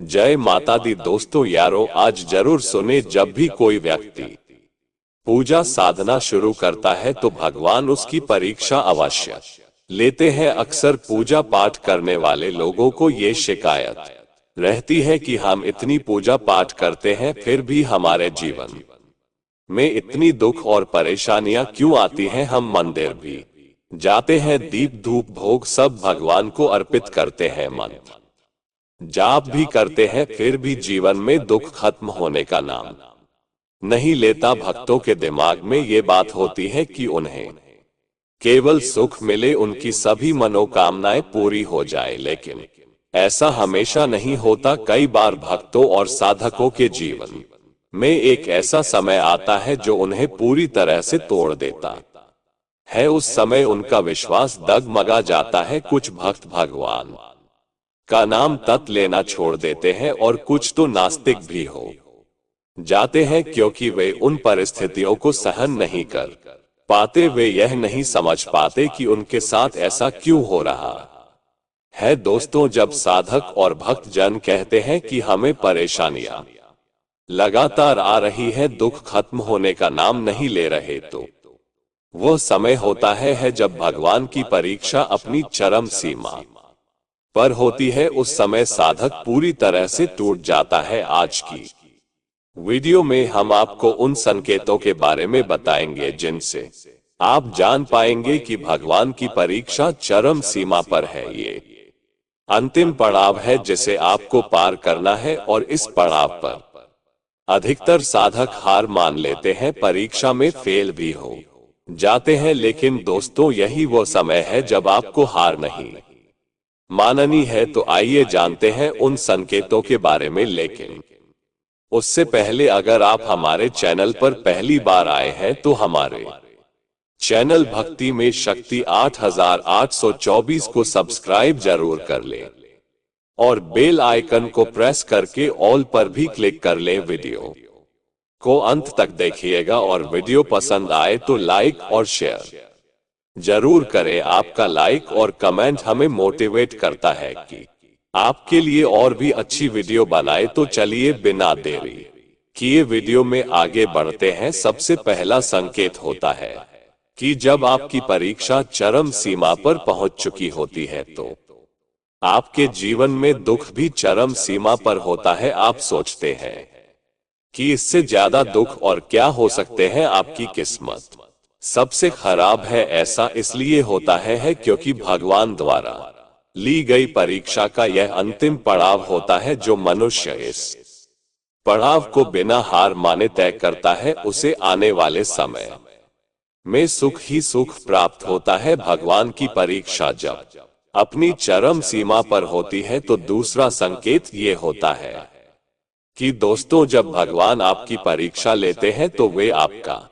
जय माता दी दोस्तों यारों, आज जरूर सुने, जब भी कोई व्यक्ति पूजा साधना शुरू करता है तो भगवान उसकी परीक्षा अवश्य लेते हैं। अक्सर पूजा पाठ करने वाले लोगों को ये शिकायत रहती है कि हम इतनी पूजा पाठ करते हैं फिर भी हमारे जीवन में इतनी दुख और परेशानियां क्यों आती हैं। हम मंदिर भी जाते हैं, दीप धूप भोग सब भगवान को अर्पित करते हैं, मंत्र जाप भी करते हैं, फिर भी जीवन में दुख खत्म होने का नाम नहीं लेता। भक्तों के दिमाग में ये बात होती है कि उन्हें केवल सुख मिले, उनकी सभी मनोकामनाएं पूरी हो जाए, लेकिन ऐसा हमेशा नहीं होता। कई बार भक्तों और साधकों के जीवन में एक ऐसा समय आता है जो उन्हें पूरी तरह से तोड़ देता है। उस समय उनका विश्वास डगमगा जाता है। कुछ भक्त भगवान का नाम तत् लेना छोड़ देते हैं और कुछ तो नास्तिक भी हो जाते हैं, क्योंकि वे उन परिस्थितियों को सहन नहीं कर पाते। वे यह नहीं समझ पाते कि उनके साथ ऐसा क्यों हो रहा है। दोस्तों, जब साधक और भक्त जन कहते हैं कि हमें परेशानियां लगातार आ रही है, दुख खत्म होने का नाम नहीं ले रहे, तो वह समय होता है जब भगवान की परीक्षा अपनी चरम सीमा पर होती है। उस समय साधक पूरी तरह से टूट जाता है। आज की वीडियो में हम आपको उन संकेतों के बारे में बताएंगे जिनसे आप जान पाएंगे कि भगवान की परीक्षा चरम सीमा पर है। ये अंतिम पड़ाव है जिसे आपको पार करना है, और इस पड़ाव पर अधिकतर साधक हार मान लेते हैं, परीक्षा में फेल भी हो जाते हैं। लेकिन दोस्तों, यही वो समय है जब आपको हार नहीं माननी है। तो आइए जानते हैं उन संकेतों के बारे में, लेकिन उससे पहले अगर आप हमारे चैनल पर पहली बार आए हैं तो हमारे चैनल भक्ति में शक्ति 8824 को सब्सक्राइब जरूर कर लें और बेल आइकन को प्रेस करके ऑल पर भी क्लिक कर लें। वीडियो को अंत तक देखिएगा और वीडियो पसंद आए तो लाइक और शेयर जरूर करें। आपका लाइक और कमेंट हमें मोटिवेट करता है कि आपके लिए और भी अच्छी वीडियो बनाए। तो चलिए बिना देरी किए वीडियो में आगे बढ़ते हैं। सबसे पहला संकेत होता है कि जब आपकी परीक्षा चरम सीमा पर पहुंच चुकी होती है तो आपके जीवन में दुख भी चरम सीमा पर होता है। आप सोचते हैं कि इससे ज्यादा दुख और क्या हो सकते हैं। आपकी किस्मत सबसे खराब है। ऐसा इसलिए होता है क्योंकि भगवान द्वारा ली गई परीक्षा का यह अंतिम पड़ाव होता है। जो मनुष्य इस पड़ाव को बिना हार माने तय करता है, उसे आने वाले समय में सुख ही सुख प्राप्त होता है। भगवान की परीक्षा जब अपनी चरम सीमा पर होती है तो दूसरा संकेत ये होता है कि दोस्तों, जब भगवान आपकी परीक्षा लेते हैं तो वे आपका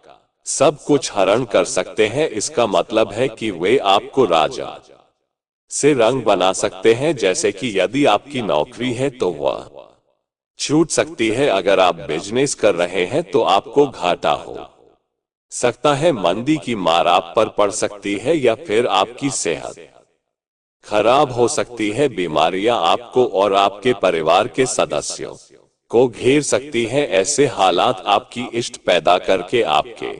सब कुछ हरण कर सकते हैं। इसका मतलब है कि वे आपको राजा से रंग बना सकते हैं। जैसे कि यदि आपकी नौकरी है तो वह छूट सकती है, अगर आप बिजनेस कर रहे हैं तो आपको घाटा हो सकता है, मंदी की मार आप पर पड़ सकती है, या फिर आपकी सेहत खराब हो सकती है। बीमारियां आपको और आपके परिवार के सदस्यों को घेर सकती हैं। ऐसे हालात आपकी इष्ट पैदा करके आपके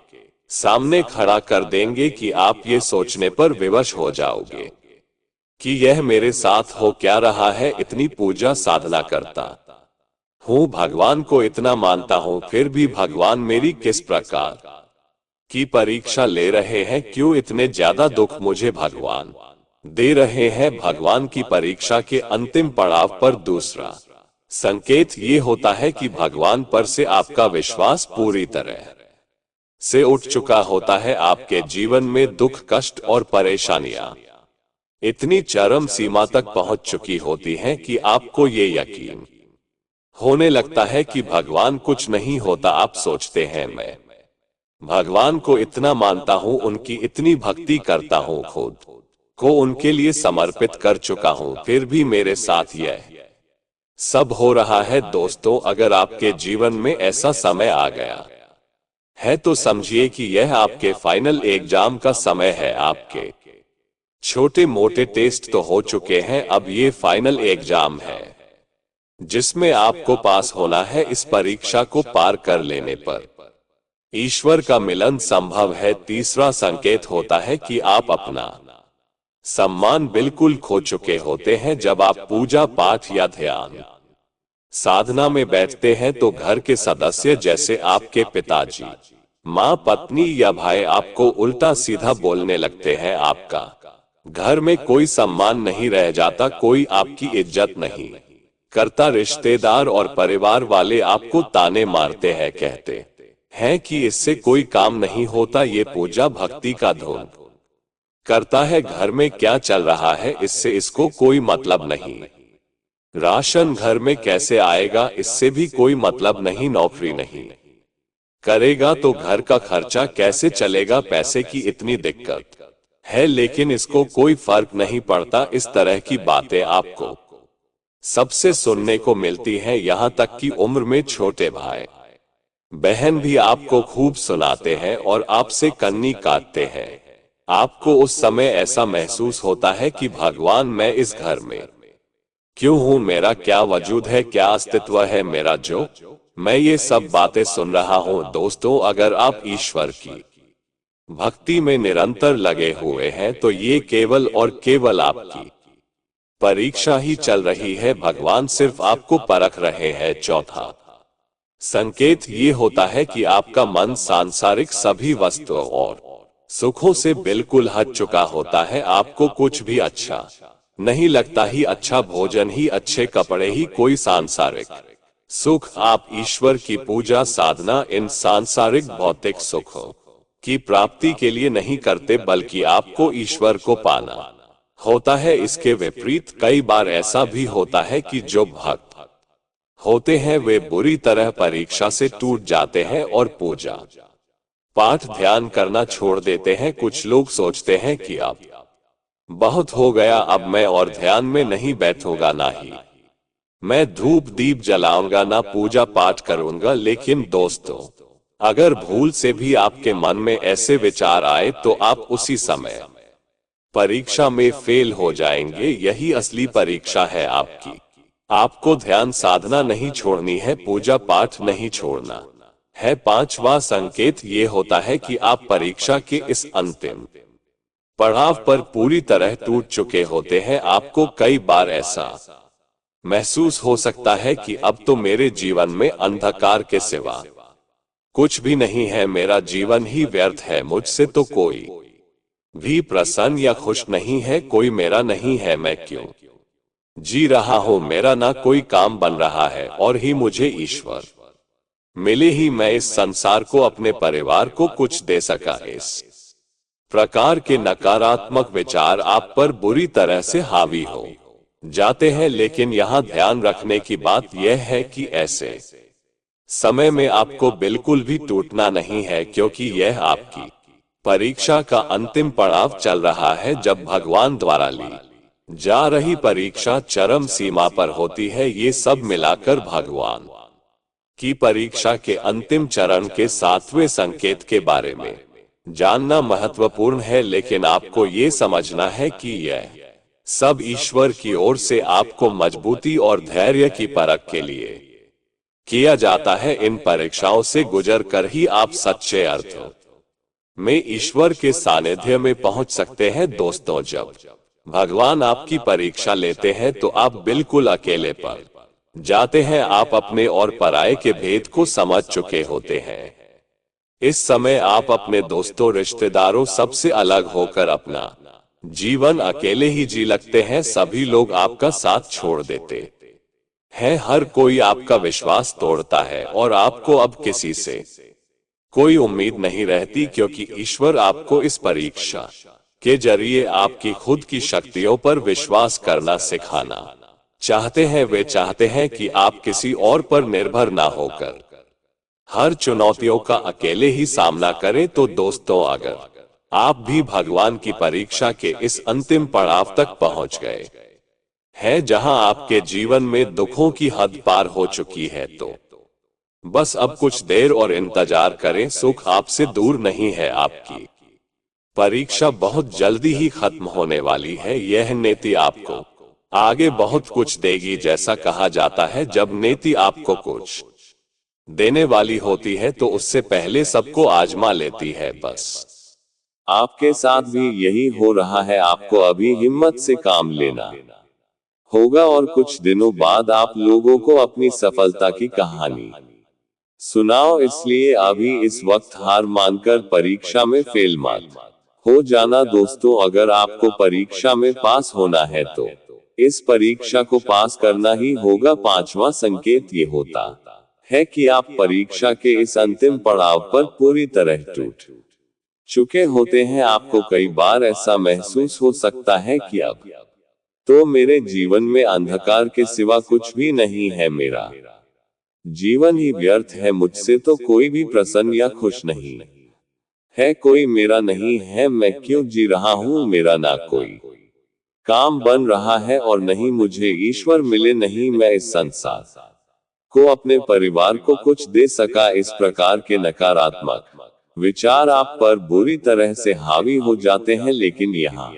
सामने खड़ा कर देंगे कि आप ये सोचने पर विवश हो जाओगे कि यह मेरे साथ हो क्या रहा है। इतनी पूजा साधना करता हूँ, भगवान को इतना मानता हूँ, फिर भी भगवान मेरी किस प्रकार की परीक्षा ले रहे हैं। क्यों इतने ज्यादा दुख मुझे भगवान दे रहे हैं। भगवान की परीक्षा के अंतिम पड़ाव पर दूसरा संकेत ये होता है कि भगवान पर से आपका विश्वास पूरी तरह से उठ चुका होता है। आपके जीवन में दुख, कष्ट और परेशानियां इतनी चरम सीमा तक पहुंच चुकी होती हैं कि आपको ये यकीन होने लगता है कि भगवान कुछ नहीं होता। आप सोचते हैं, मैं भगवान को इतना मानता हूँ, उनकी इतनी भक्ति करता हूँ, खुद को उनके लिए समर्पित कर चुका हूँ, फिर भी मेरे साथ यह सब हो रहा है। दोस्तों, अगर आपके जीवन में ऐसा समय आ गया है तो समझिए कि यह आपके फाइनल एग्जाम का समय है। आपके छोटे मोटे टेस्ट तो हो चुके हैं, अब ये फाइनल एग्जाम है। जिसमें आपको पास होना है। इस परीक्षा को पार कर लेने पर ईश्वर का मिलन संभव है। तीसरा संकेत होता है कि आप अपना सम्मान बिल्कुल खो चुके होते हैं। जब आप पूजा पाठ या ध्यान साधना में बैठते हैं तो घर के सदस्य जैसे आपके पिताजी, माँ, पत्नी या भाई आपको उल्टा सीधा बोलने लगते हैं। आपका घर में कोई सम्मान नहीं रह जाता, कोई आपकी इज्जत नहीं करता। रिश्तेदार और परिवार वाले आपको ताने मारते हैं, कहते हैं कि इससे कोई काम नहीं होता, ये पूजा भक्ति का धोन करता है। घर में क्या चल रहा है इससे इसको कोई मतलब नहीं। राशन घर में कैसे आएगा इससे भी कोई मतलब नहीं। नौकरी नहीं करेगा तो घर का खर्चा कैसे चलेगा, पैसे की इतनी दिक्कत है लेकिन इसको कोई फर्क नहीं पड़ता। इस तरह की बातें आपको सबसे सुनने को मिलती हैं। यहाँ तक कि उम्र में छोटे भाई बहन भी आपको खूब सुनाते हैं और आपसे कन्नी काटते हैं। आपको उस समय ऐसा महसूस होता है कि भगवान, मैं इस घर में क्यों हूँ, मेरा क्या वजूद है, क्या अस्तित्व है मेरा, जो मैं ये सब बातें सुन रहा हूँ। दोस्तों, अगर आप ईश्वर की भक्ति में निरंतर लगे हुए हैं तो ये केवल और केवल आपकी परीक्षा ही चल रही है। भगवान सिर्फ आपको परख रहे हैं। चौथा संकेत ये होता है कि आपका मन सांसारिक सभी वस्तुओं और सुखों से बिल्कुल हट चुका होता है। आपको कुछ भी अच्छा नहीं लगता, ही अच्छा भोजन, ही अच्छे कपड़े, ही कोई सांसारिक सुख। आप ईश्वर की पूजा साधना इन सांसारिक भौतिक सुखों की प्राप्ति के लिए नहीं करते, बल्कि आपको ईश्वर को पाना होता है। इसके विपरीत कई बार ऐसा भी होता है कि जो भक्त होते हैं वे बुरी तरह परीक्षा से टूट जाते हैं और पूजा पाठ ध्यान करना छोड़ देते हैं। कुछ लोग सोचते हैं कि अब बहुत हो गया, अब मैं और ध्यान में नहीं बैठूंगा, ना ही मैं धूप दीप जलाऊंगा, ना पूजा पाठ करूंगा। लेकिन दोस्तों, अगर भूल से भी आपके मन में ऐसे विचार आए तो आप उसी समय परीक्षा में फेल हो जाएंगे। यही असली परीक्षा है आपकी। आपको ध्यान साधना नहीं छोड़नी है, पूजा पाठ नहीं छोड़ना है। पांचवा संकेत ये होता है कि आप परीक्षा के इस अंतिम पड़ाव पर पूरी तरह टूट चुके होते हैं। आपको कई बार ऐसा महसूस हो सकता है कि अब तो मेरे जीवन में अंधकार के सिवा कुछ भी नहीं है, मेरा जीवन ही व्यर्थ है, मुझसे तो कोई भी प्रसन्न या खुश नहीं है, कोई मेरा नहीं है, मैं क्यों जी रहा हूं, मेरा ना कोई काम बन रहा है और ही मुझे ईश्वर मिले ही मैं इस संसार को, अपने परिवार को कुछ दे सका। इस प्रकार के नकारात्मक विचार आप पर बुरी तरह से हावी हो जाते हैं। लेकिन यहाँ ध्यान रखने की बात यह है कि ऐसे समय में आपको बिल्कुल भी टूटना नहीं है, क्योंकि यह आपकी परीक्षा का अंतिम पड़ाव चल रहा है। जब भगवान द्वारा ली जा रही परीक्षा चरम सीमा पर होती है, ये सब मिलाकर भगवान की परीक्षा के अंतिम चरण के सातवें संकेत के बारे में जानना महत्वपूर्ण है। लेकिन आपको ये समझना है कि यह सब ईश्वर की ओर से आपको मजबूती और धैर्य की परख के लिए किया जाता है। इन परीक्षाओं से गुजर कर ही आप सच्चे अर्थों में ईश्वर के सानिध्य में पहुंच सकते हैं। दोस्तों, जब भगवान आपकी परीक्षा लेते हैं तो आप बिल्कुल अकेले पर जाते हैं। आप अपने और पराये के भेद को समझ चुके होते हैं। इस समय आप अपने दोस्तों, रिश्तेदारों सबसे अलग होकर अपना जीवन अकेले ही जी लगते हैं। सभी लोग आपका साथ छोड़ देते हैं, हर कोई आपका विश्वास तोड़ता है और आपको अब किसी से कोई उम्मीद नहीं रहती, क्योंकि ईश्वर आपको इस परीक्षा के जरिए आपकी खुद की शक्तियों पर विश्वास करना सिखाना चाहते हैं। वे चाहते हैं कि आप किसी और पर निर्भर ना होकर हर चुनौतियों का अकेले ही सामना करें। तो दोस्तों, अगर आप भी भगवान की परीक्षा के इस अंतिम पड़ाव तक पहुंच गए हैं, जहां आपके जीवन में दुखों की हद पार हो चुकी है, तो बस अब कुछ देर और इंतजार करें। सुख आपसे दूर नहीं है, आपकी परीक्षा बहुत जल्दी ही खत्म होने वाली है। यह नीति आपको आगे बहुत कुछ देगी। जैसा कहा जाता है, जब नीति आपको कुछ देने वाली होती है तो उससे पहले सबको आजमा लेती है। बस आपके साथ भी यही हो रहा है। आपको अभी हिम्मत से काम लेना होगा और कुछ दिनों बाद आप लोगों को अपनी सफलता की कहानी सुनाओ। इसलिए अभी इस वक्त हार मानकर परीक्षा में फेल मत हो जाना। दोस्तों, अगर आपको परीक्षा में पास होना है तो इस परीक्षा को पास करना ही होगा। पांचवा संकेत ये होता है कि आप परीक्षा के इस अंतिम पड़ाव पर पूरी तरह टूट चुके होते हैं। आपको कई बार ऐसा महसूस हो सकता है कि अब तो मेरे जीवन में अंधकार के सिवा कुछ भी नहीं है, मेरा जीवन ही व्यर्थ है, मुझसे तो कोई भी प्रसन्न या खुश नहीं है, कोई मेरा नहीं है, मैं क्यों जी रहा हूँ, मेरा ना कोई काम बन रहा है और नहीं मुझे ईश्वर मिले, नहीं मैं इस संसार को अपने परिवार को कुछ दे सका। इस प्रकार के नकारात्मक विचार आप पर बुरी तरह से हावी हो जाते हैं। लेकिन यहाँ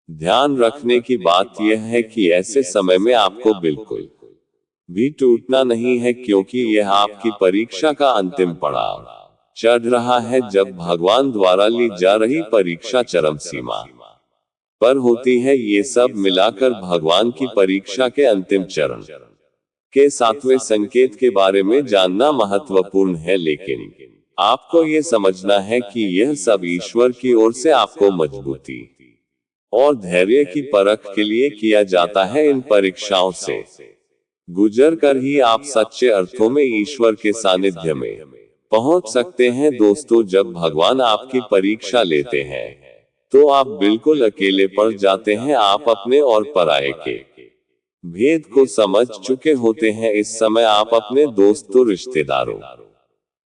ध्यान रखने की बात यह है कि ऐसे समय में आपको बिल्कुल भी टूटना नहीं है, क्योंकि यह आपकी परीक्षा का अंतिम पड़ाव चढ़ रहा है। जब भगवान द्वारा ली जा रही परीक्षा चरम सीमा पर होती है, ये सब मिलाकर भगवान की परीक्षा के अंतिम चरण के सातवें संकेत के बारे में जानना महत्वपूर्ण है। लेकिन आपको ये समझना है कि यह सब ईश्वर की ओर से आपको मजबूती और धैर्य की परख के लिए किया जाता है। इन परीक्षाओं से गुजर कर ही आप सच्चे अर्थों में ईश्वर के सानिध्य में पहुंच सकते हैं। दोस्तों, जब भगवान आपकी परीक्षा लेते हैं तो आप बिल्कुल अकेले पड़ जाते हैं। आप अपने और पराये के भेद को समझ चुके होते हैं। इस समय आप अपने दोस्तों, रिश्तेदारों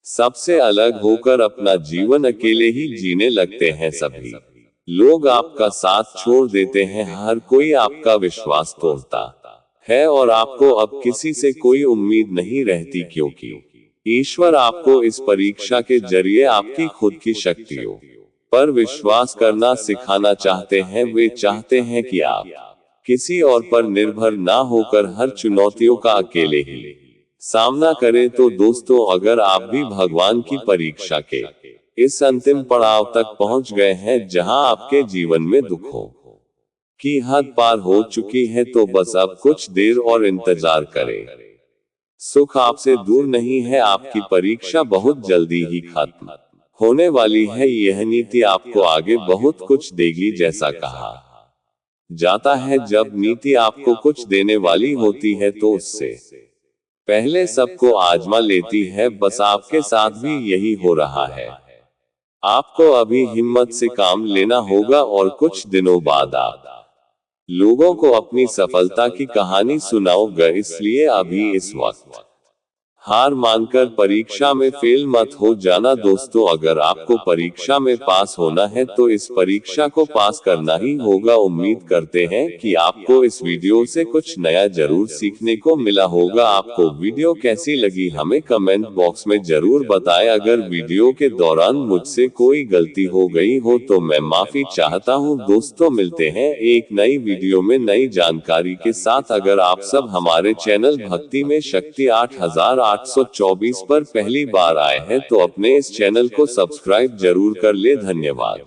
सबसे अलग होकर अपना जीवन अकेले ही जीने लगते हैं। सभी लोग आपका साथ छोड़ देते हैं, हर कोई आपका विश्वास तोड़ता है और आपको अब किसी से कोई उम्मीद नहीं रहती, क्योंकि ईश्वर आपको इस परीक्षा के जरिए आपकी खुद की शक्तियों पर विश्वास करना सिखाना चाहते हैं। वे चाहते हैं कि आप किसी और पर निर्भर ना होकर हर चुनौतियों का अकेले ही सामना करें। तो दोस्तों, अगर आप भी भगवान की परीक्षा के इस अंतिम पड़ाव तक पहुंच गए हैं, जहां आपके जीवन में दुखों की हद पार हो चुकी है, तो बस अब कुछ देर और इंतजार करें। सुख आपसे दूर नहीं है, आपकी परीक्षा बहुत जल्दी ही खत्म होने वाली है। यह नीति आपको आगे बहुत कुछ देगी। जैसा कहा जाता है, जब नीति आपको कुछ देने वाली होती है तो उससे पहले सबको आजमा लेती है। बस आपके साथ भी यही हो रहा है। आपको अभी हिम्मत से काम लेना होगा और कुछ दिनों बाद आप लोगों को अपनी सफलता की कहानी सुनाओगे। इसलिए अभी इस वक्त हार मानकर परीक्षा में फेल मत हो जाना। दोस्तों, अगर आपको परीक्षा में पास होना है तो इस परीक्षा को पास करना ही होगा। उम्मीद करते हैं कि आपको इस वीडियो से कुछ नया जरूर सीखने को मिला होगा। आपको वीडियो कैसी लगी हमें कमेंट बॉक्स में जरूर बताएं। अगर वीडियो के दौरान मुझसे कोई गलती हो गई हो तो मैं माफी चाहता हूं। दोस्तों, मिलते हैं एक नई वीडियो में नई जानकारी के साथ। अगर आप सब हमारे चैनल भक्ति में शक्ति 8824 पर पहली बार आए हैं तो अपने इस चैनल को सब्सक्राइब जरूर कर ले। धन्यवाद।